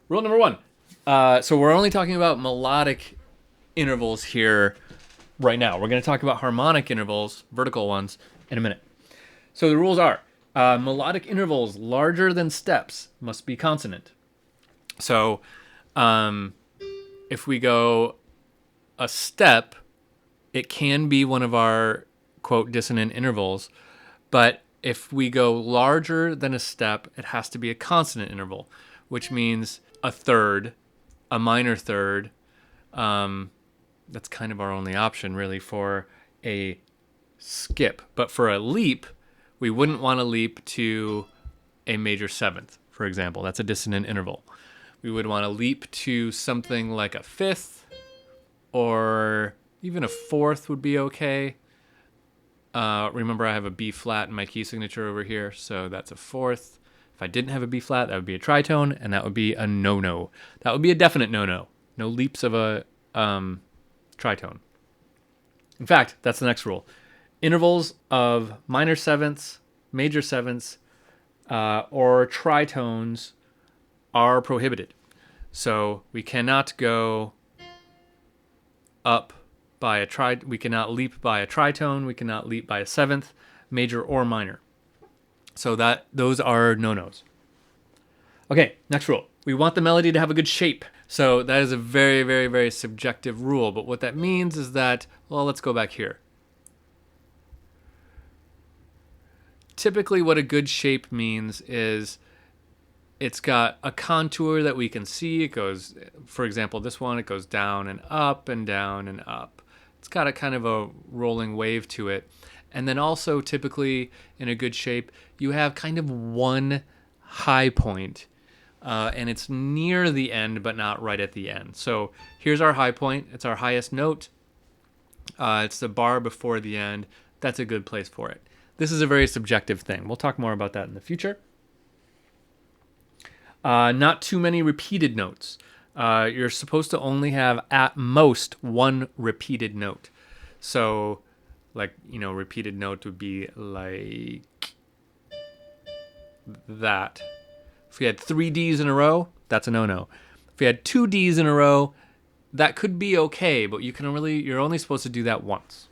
Rule number one. So we're only talking about melodic intervals here right now. We're going to talk about harmonic intervals, vertical ones, in a minute. So the rules are melodic intervals larger than steps must be consonant. So if we go a step, it can be one of our, quote, dissonant intervals. But if we go larger than a step, it has to be a consonant interval, which means a third, a minor third. That's kind of our only option, really, for a skip. But for a leap, we wouldn't want to leap to a major seventh, for example. That's a dissonant interval. We would want to leap to something like a fifth, or even a fourth would be okay. Remember, I have a B flat in my key signature over here, so that's a fourth. If I didn't have a B flat, that would be a tritone, and that would be a no-no. That would be a definite no-no. No leaps of a tritone. In fact, that's the next rule. Intervals of minor sevenths, major sevenths, or tritones are prohibited. So we cannot go up by a we cannot leap by a tritone, we cannot leap by a seventh, major or minor. So those are no-nos. Okay, next rule. We want the melody to have a good shape. So that is a very, very, very subjective rule. But what that means is that, well, let's go back here. Typically what a good shape means is it's got a contour that we can see. It goes, for example, this one, it goes down and up and down and up. It's got a kind of a rolling wave to it. And then also typically in a good shape, you have kind of one high point. And it's near the end, but not right at the end. So here's our high point. It's our highest note. It's the bar before the end. That's a good place for it. This is a very subjective thing. We'll talk more about that in the future. Not too many repeated notes. You're supposed to only have at most one repeated note. So, like, repeated note would be like that. If we had 3 Ds in a row, that's a no-no. If we had 2 Ds in a row, that could be okay, but you're only supposed to do that once.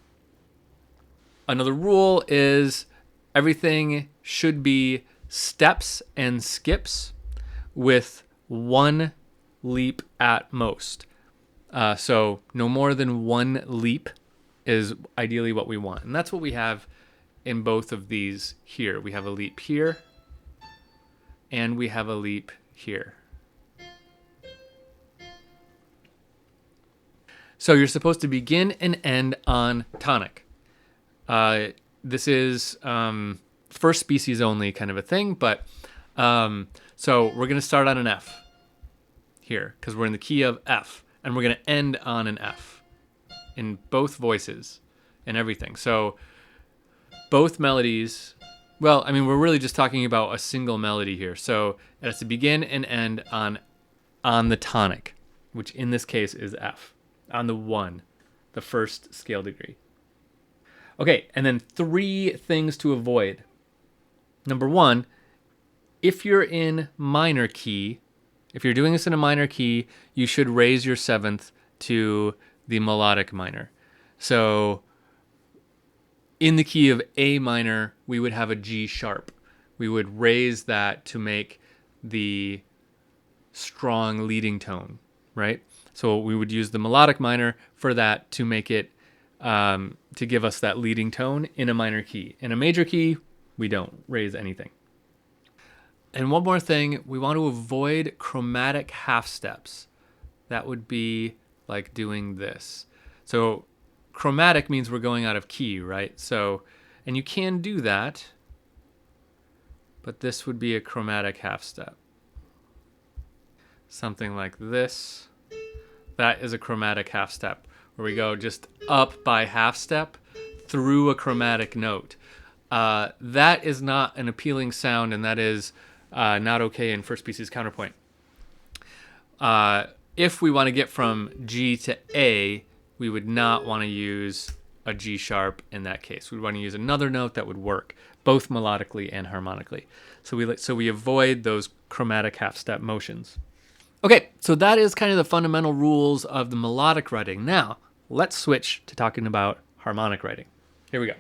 Another rule is everything should be steps and skips with one leap at most. So no more than one leap is ideally what we want. And that's what we have in both of these here. We have a leap here, and we have a leap here. So you're supposed to begin and end on tonic. This is first species only kind of a thing, but so we're going to start on an F here because we're in the key of F, and we're going to end on an F in both voices and everything. So both melodies, well, I mean, we're really just talking about a single melody here. So it has to begin and end on the tonic, which in this case is F, on the 1, the first scale degree. Okay, and then 3 things to avoid. Number 1, if you're in minor key, if you're doing this in a minor key, you should raise your 7th to the melodic minor. So in the key of A minor, we would have a G sharp. We would raise that to make the strong leading tone, right? So we would use the melodic minor for that to make it, to give us that leading tone in a minor key. In a major key, we don't raise anything. And one more thing, we want to avoid chromatic half steps. That would be like doing this. So chromatic means we're going out of key, right? So, and you can do that, but this would be a chromatic half step. Something like this. That is a chromatic half step, where we go just up by half step through a chromatic note. That is not an appealing sound, and that is not okay in first species counterpoint. If we want to get from G to A, we would not want to use a G sharp in that case. We'd want to use another note that would work, both melodically and harmonically. So we avoid those chromatic half step motions. Okay, so that is kind of the fundamental rules of the melodic writing. Now, let's switch to talking about harmonic writing. Here we go.